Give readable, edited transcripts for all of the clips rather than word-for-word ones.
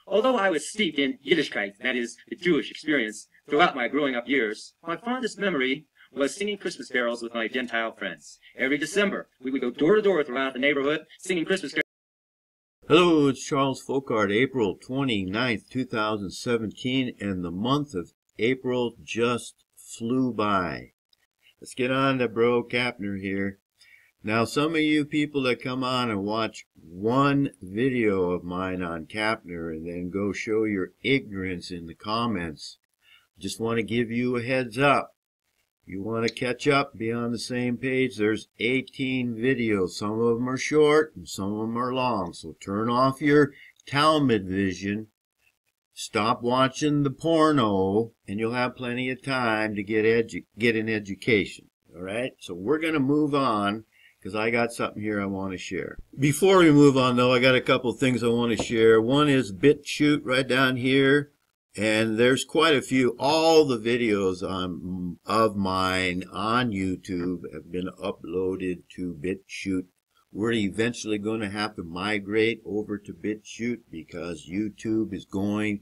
Although I was steeped in Yiddishkeit, that is, the Jewish experience, throughout my growing up years, my fondest memory was singing Christmas carols with my Gentile friends. Every December, we would go door to door throughout the neighborhood singing Christmas carols. Hello, it's Charles Folkart, April 29th, 2017, and the month of April just flew by. Let's get on to Bro Kapner here. Now, some of you people that come on and watch one video of mine on Kapner and then go show your ignorance in the comments, just want to give you a heads up. You want to catch up, be on the same page. There's 18 videos. Some of them are short and some of them are long. So turn off your Talmud vision. Stop watching the porno and you'll have plenty of time to get an education. All right? So we're going to move on because I got something here I want to share. Before we move on, though, I got a couple things I want to share. One is BitChute right down here. And there's quite a few. All the videos of mine on YouTube have been uploaded to BitChute. We're eventually going to have to migrate over to BitChute because YouTube is going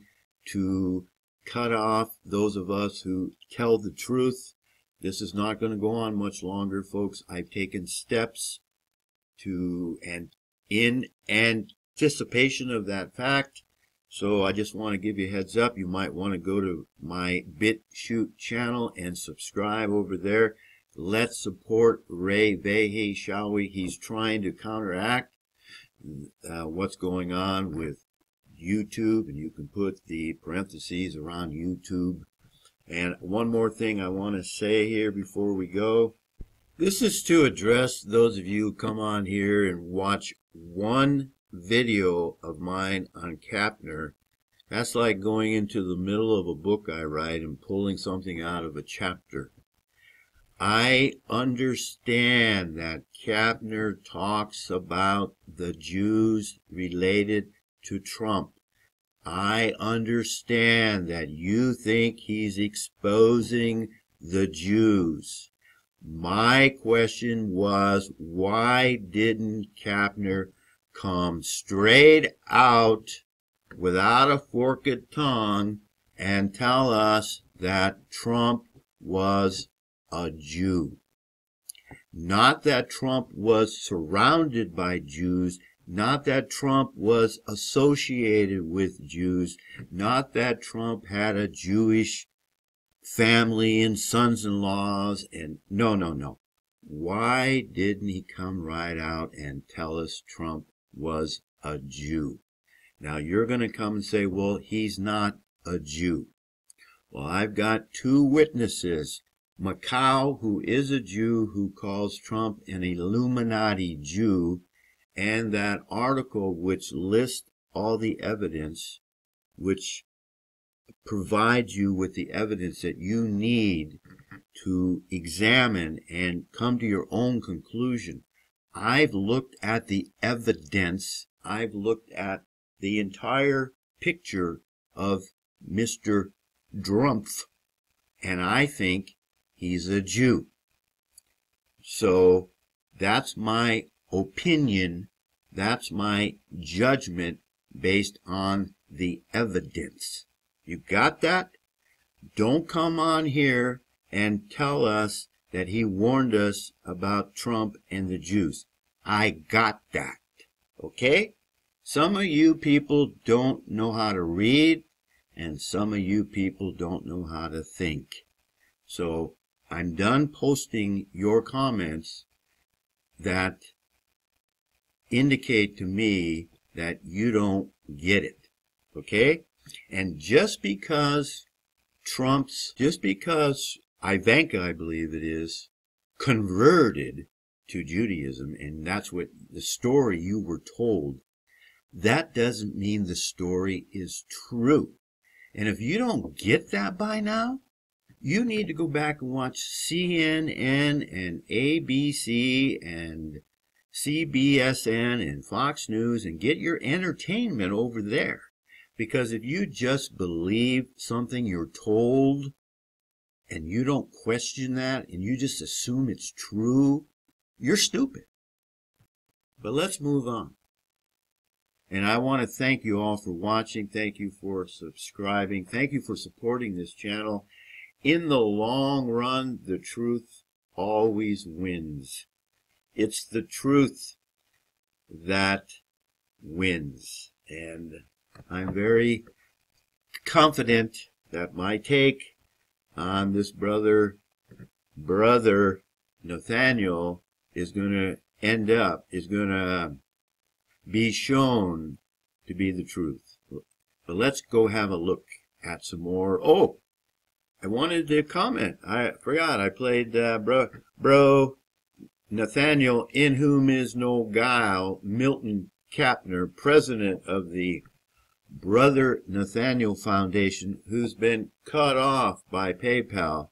to cut off those of us who tell the truth. This is not going to go on much longer, folks. I've taken steps in anticipation of that fact. So I just want to give you a heads up. You might want to go to my BitChute channel and subscribe over there. Let's support Ray Vahey, shall we? He's trying to counteract what's going on with YouTube, and you can put the parentheses around YouTube. And one more thing I want to say here before we go. This is to address those of you who come on here and watch one video of mine on Kapner. That's like going into the middle of a book I write and pulling something out of a chapter. I understand that Kapner talks about the Jews related to Trump. I understand that you think he's exposing the Jews. My question was, why didn't Kapner come straight out without a forked tongue and tell us that Trump was a Jew? Not that Trump was surrounded by Jews, not that Trump was associated with Jews, not that Trump had a Jewish family and sons-in-laws, and no. Why didn't he come right out and tell us Trump was a Jew? Now you're going to come and say, well, he's not a Jew. Well, I've got two witnesses. Macau, who is a Jew, who calls Trump an Illuminati Jew, and that article which lists all the evidence, which provides you with the evidence that you need to examine and come to your own conclusion. I've looked at the evidence. I've looked at the entire picture of Mr. Drumpf, and I think he's a Jew. So that's my opinion. That's my judgment based on the evidence. You got that? Don't come on here and tell us that he warned us about Trump and the Jews. I got that. Okay? Some of you people don't know how to read, and some of you people don't know how to think. So I'm done posting your comments that indicate to me that you don't get it. Okay? And just because Ivanka, I believe it is, converted to Judaism, and that's what the story you were told, that doesn't mean the story is true. And if you don't get that by now, you need to go back and watch CNN and ABC and CBSN and Fox News and get your entertainment over there. Because if you just believe something you're told and you don't question that and you just assume it's true, you're stupid. But let's move on. And I want to thank you all for watching. Thank you for subscribing. Thank you for supporting this channel. In the long run, the truth always wins. It's the truth that wins. And I'm very confident that my take on this brother Nathaniel is going to be shown to be the truth. But let's go have a look at some more. Oh, I wanted to comment. I forgot. I played Bro Nathaniel, in whom is no guile, Milton Kapner, president of the Brother Nathaniel Foundation, who's been cut off by PayPal.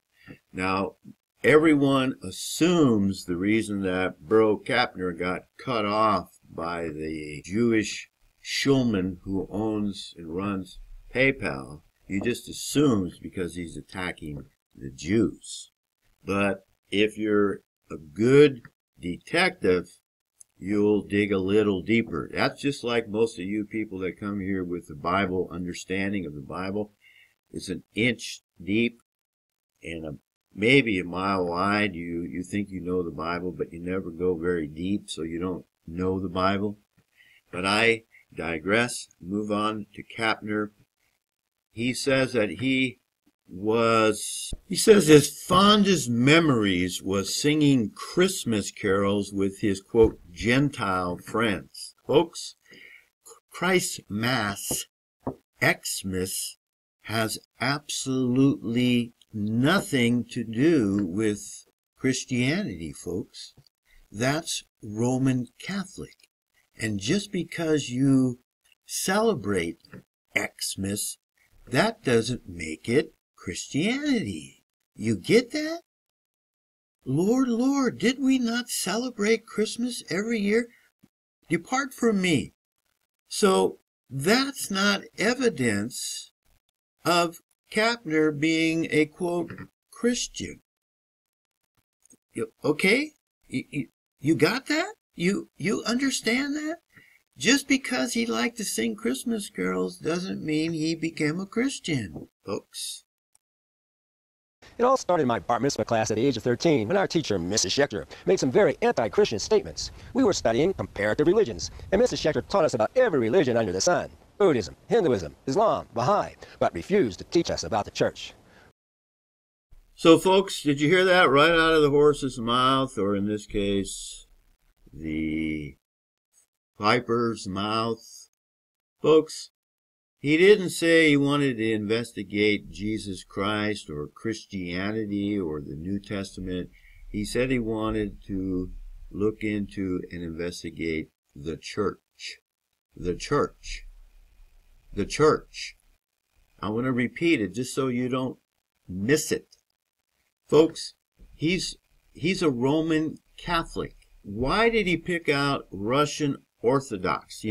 Now, everyone assumes the reason that Bro Kapner got cut off by the Jewish showman who owns and runs PayPal, he just assumes because he's attacking the Jews. But if you're a good detective, you'll dig a little deeper. That's just like most of you people that come here with the Bible, understanding of the Bible. It's an inch deep and maybe a mile wide. You think you know the Bible, but you never go very deep, so you don't know the Bible. But I digress. Move on to Kapner. He says that his fondest memories was singing Christmas carols with his, quote, Gentile friends. Folks, Christ's Mass, Xmas, has absolutely nothing to do with Christianity, folks. That's Roman Catholic. And just because you celebrate Xmas, that doesn't make it Christianity. You get that? Lord, did we not celebrate Christmas every year? Depart from me. So that's not evidence of Kapner being a, quote, Christian. Okay? You got that? You understand that? Just because he liked to sing Christmas carols doesn't mean he became a Christian, folks. It all started in my bar mitzvah class at the age of 13 when our teacher, Mrs. Schechter, made some very anti-Christian statements. We were studying comparative religions, and Mrs. Schechter taught us about every religion under the sun: Buddhism, Hinduism, Islam, Baha'i, but refused to teach us about the church. So, folks, did you hear that right out of the horse's mouth, or in this case, the viper's mouth? Folks, he didn't say he wanted to investigate Jesus Christ or Christianity or the New Testament. He said he wanted to look into and investigate the church. The church. The church. I want to repeat it just so you don't miss it. Folks, he's a Roman Catholic. Why did he pick out Russian Orthodox,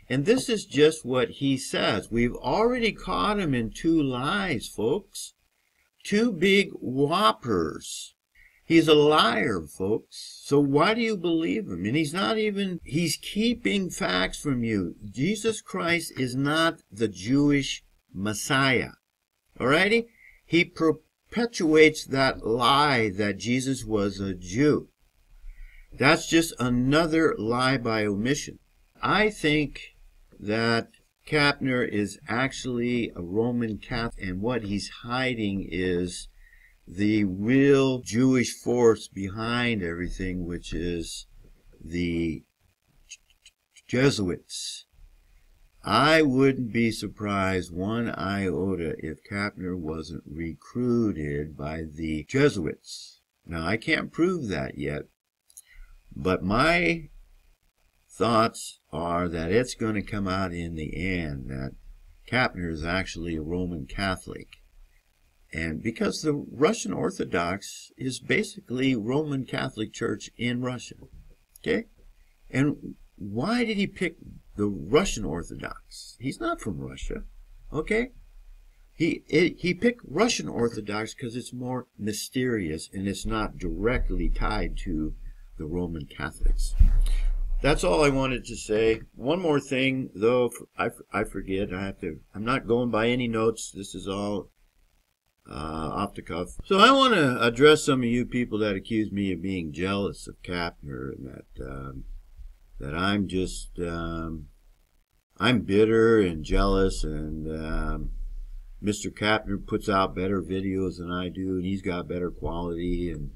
And this is just what he says. We've already caught him in two lies, folks. Two big whoppers. He's a liar, folks. So why do you believe him? And he's keeping facts from you. Jesus Christ is not the Jewish Messiah. Alrighty? He perpetuates that lie that Jesus was a Jew. That's just another lie by omission. I think that Kapner is actually a Roman Catholic, and what he's hiding is the real Jewish force behind everything, which is the Jesuits. I wouldn't be surprised one iota if Kapner wasn't recruited by the Jesuits. Now, I can't prove that yet. But my thoughts are that it's going to come out in the end that Kapner is actually a Roman Catholic. And because the Russian Orthodox is basically Roman Catholic Church in Russia. Okay? And why did he pick the Russian Orthodox? He's not from Russia. Okay? He picked Russian Orthodox because it's more mysterious and it's not directly tied to the Roman Catholics. That's all I wanted to say. One more thing, though, I forget. I'm not going by any notes. This is all off the cuff. So I want to address some of you people that accuse me of being jealous of Kapner, and that I'm just I'm bitter and jealous, and Mr. Kapner puts out better videos than I do, and he's got better quality, and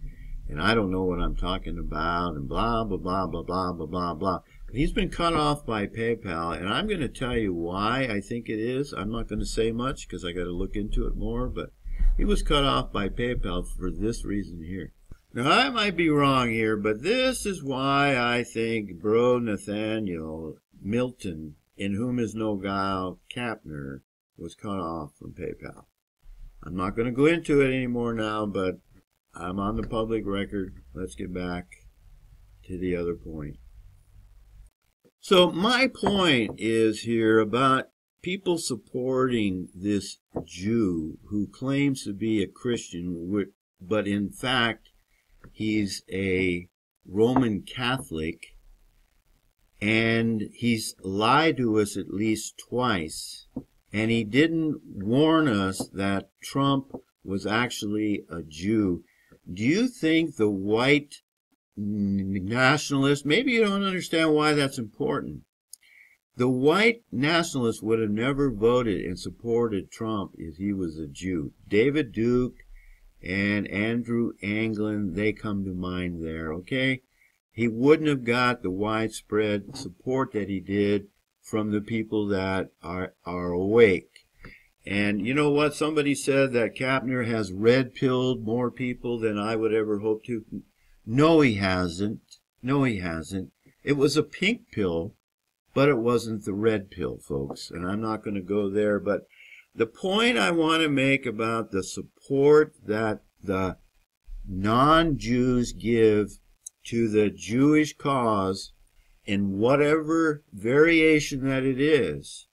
I don't know what I'm talking about, and blah, blah, blah, blah, blah, blah, blah, blah. He's been cut off by PayPal, and I'm going to tell you why I think it is. I'm not going to say much because I got to look into it more, but he was cut off by PayPal for this reason here. Now, I might be wrong here, but this is why I think Bro Nathaniel Milton, in whom is no guile, Kapner, was cut off from PayPal. I'm not going to go into it anymore now, but I'm on the public record. Let's get back to the other point. So my point is here about people supporting this Jew who claims to be a Christian, but in fact he's a Roman Catholic, and he's lied to us at least twice, and he didn't warn us that Trump was actually a Jew. Do you think the white nationalists, maybe you don't understand why that's important, the white nationalists would have never voted and supported Trump if he was a Jew. David Duke and Andrew Anglin, they come to mind there, okay? He wouldn't have got the widespread support that he did from the people that are awake. And you know what? Somebody said that Kapner has red-pilled more people than I would ever hope to. No, he hasn't. No, he hasn't. It was a pink pill, but it wasn't the red pill, folks. And I'm not going to go there. But the point I want to make about the support that the non-Jews give to the Jewish cause, in whatever variation that it is,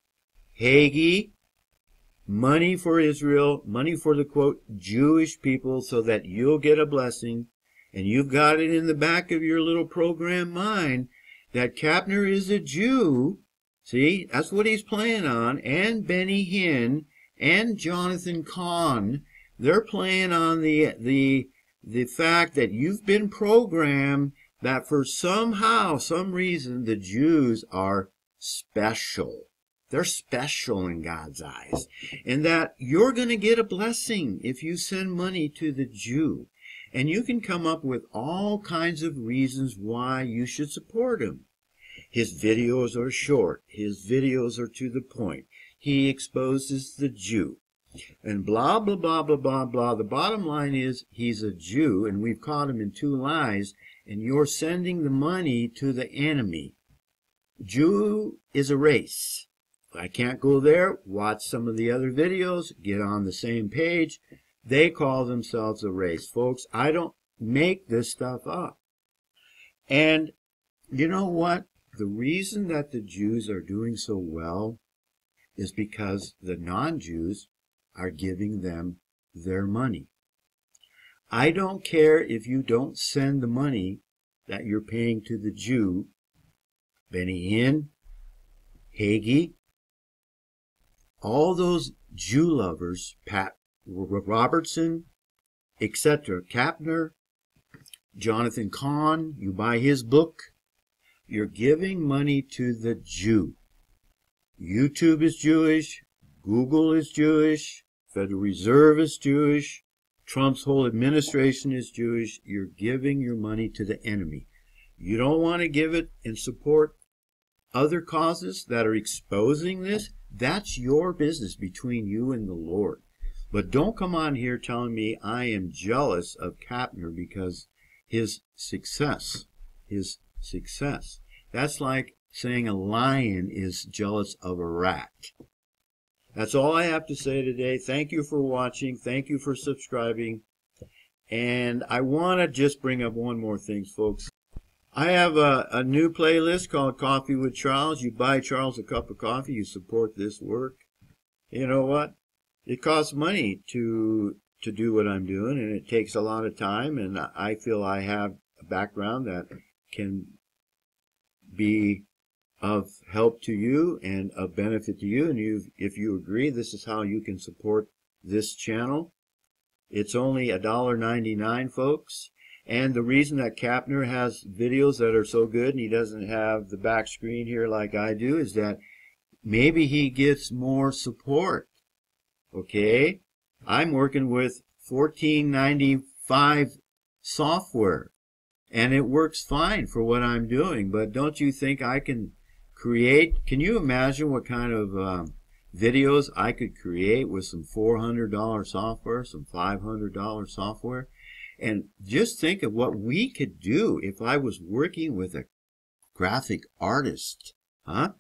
Hagee, money for Israel, money for the, quote, Jewish people so that you'll get a blessing, and you've got it in the back of your little program mind that Kapner is a Jew. See, that's what he's playing on, and Benny Hinn and Jonathan Cahn, they're playing on the fact that you've been programmed that for somehow, some reason, the Jews are special. They're special in God's eyes. And that you're going to get a blessing if you send money to the Jew. And you can come up with all kinds of reasons why you should support him. His videos are short. His videos are to the point. He exposes the Jew. And blah, blah, blah, blah, blah, blah. The bottom line is he's a Jew, and we've caught him in two lies, and you're sending the money to the enemy. Jew is a race. I can't go there. Watch some of the other videos. Get on the same page. They call themselves a race. Folks, I don't make this stuff up. And you know what? The reason that the Jews are doing so well is because the non-Jews are giving them their money. I don't care if you don't send the money that you're paying to the Jew, Benny Hinn, Hagee, all those Jew lovers, Pat Robertson, etc., Kapner, Jonathan Cahn, you buy his book, you're giving money to the Jew. YouTube is Jewish, Google is Jewish, Federal Reserve is Jewish, Trump's whole administration is Jewish. You're giving your money to the enemy. You don't want to give it and support other causes that are exposing this. That's your business between you and the Lord. But don't come on here telling me I am jealous of Kapner because his success. That's like saying a lion is jealous of a rat. That's all I have to say today. Thank you for watching. Thank you for subscribing. And I want to just bring up one more thing, folks. I have a new playlist called Coffee with Charles. You buy Charles a cup of coffee, you support this work. You know what? It costs money to do what I'm doing, and it takes a lot of time, and I feel I have a background that can be of help to you and of benefit to you, and if you agree, this is how you can support this channel. It's only $1.99, folks. And the reason that Kapner has videos that are so good and he doesn't have the back screen here like I do is that maybe he gets more support. Okay? I'm working with $14.95 software, and it works fine for what I'm doing. But don't you think I can create? Can you imagine what kind of videos I could create with some $400 software, some $500 software? And just think of what we could do if I was working with a graphic artist. Huh?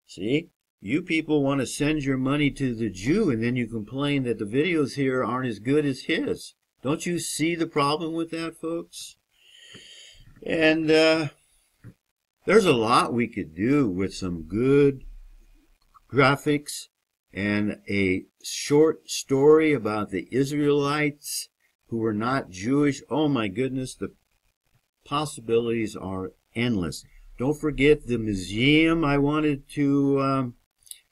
See? You people want to send your money to the Jew, and then you complain that the videos here aren't as good as his. Don't you see the problem with that, folks? And there's a lot we could do with some good graphics and a short story about the Israelites who were not Jewish. Oh my goodness, the possibilities are endless. Don't forget the museum I wanted to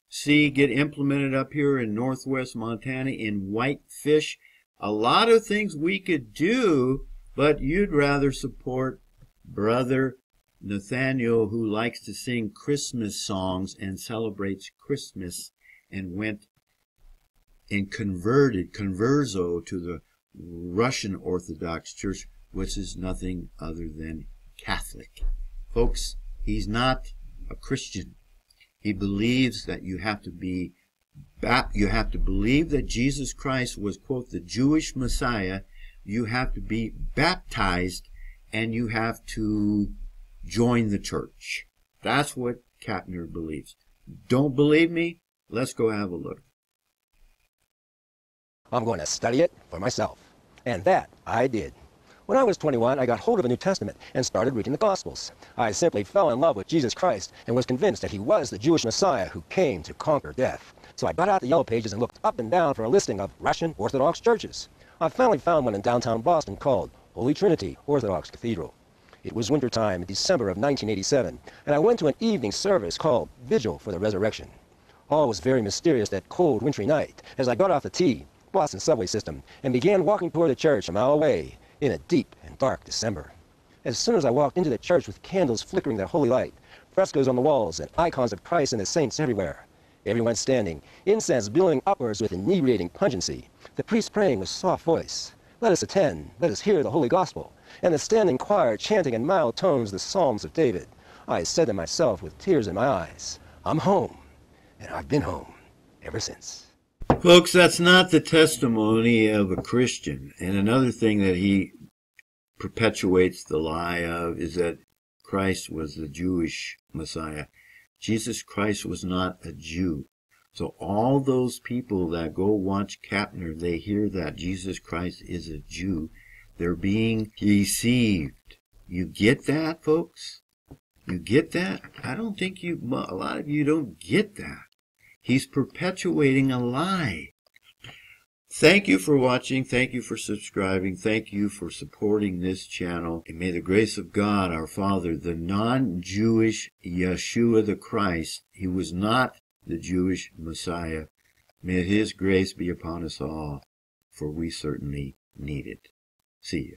see get implemented up here in northwest Montana in Whitefish. A lot of things we could do, but you'd rather support Brother Nathaniel, who likes to sing Christmas songs and celebrates Christmas, and went and converso to the Russian Orthodox Church, which is nothing other than Catholic. Folks, he's not a Christian. He believes that you have to believe that Jesus Christ was, quote, the Jewish Messiah. You have to be baptized, and you have to join the church. That's what Kapner believes. Don't believe me? Let's go have a look. I'm going to study it for myself. And that I did. When I was 21, I got hold of a New Testament and started reading the Gospels. I simply fell in love with Jesus Christ and was convinced that he was the Jewish Messiah who came to conquer death. So I got out the yellow pages and looked up and down for a listing of Russian Orthodox churches. I finally found one in downtown Boston called Holy Trinity Orthodox Cathedral. It was wintertime in December of 1987, and I went to an evening service called Vigil for the Resurrection. All was very mysterious that cold, wintry night as I got off the Boston subway system and began walking toward the church a mile away in a deep and dark December. As soon as I walked into the church with candles flickering their holy light, frescoes on the walls, and icons of Christ and the saints everywhere, everyone standing, incense billowing upwards with inebriating pungency, the priest praying with soft voice, "Let us attend, let us hear the holy gospel," and the standing choir chanting in mild tones the Psalms of David, I said to myself with tears in my eyes, I'm home, and I've been home ever since. Folks, that's not the testimony of a Christian. And another thing that he perpetuates the lie of is that Christ was the Jewish Messiah. Jesus Christ was not a Jew. So all those people that go watch Kapner, they hear that Jesus Christ is a Jew. They're being deceived. You get that, folks? You get that? I don't think a lot of you don't get that. He's perpetuating a lie. Thank you for watching. Thank you for subscribing. Thank you for supporting this channel. And may the grace of God, our Father, the non-Jewish Yeshua the Christ, he was not the Jewish Messiah. May his grace be upon us all, for we certainly need it. See you.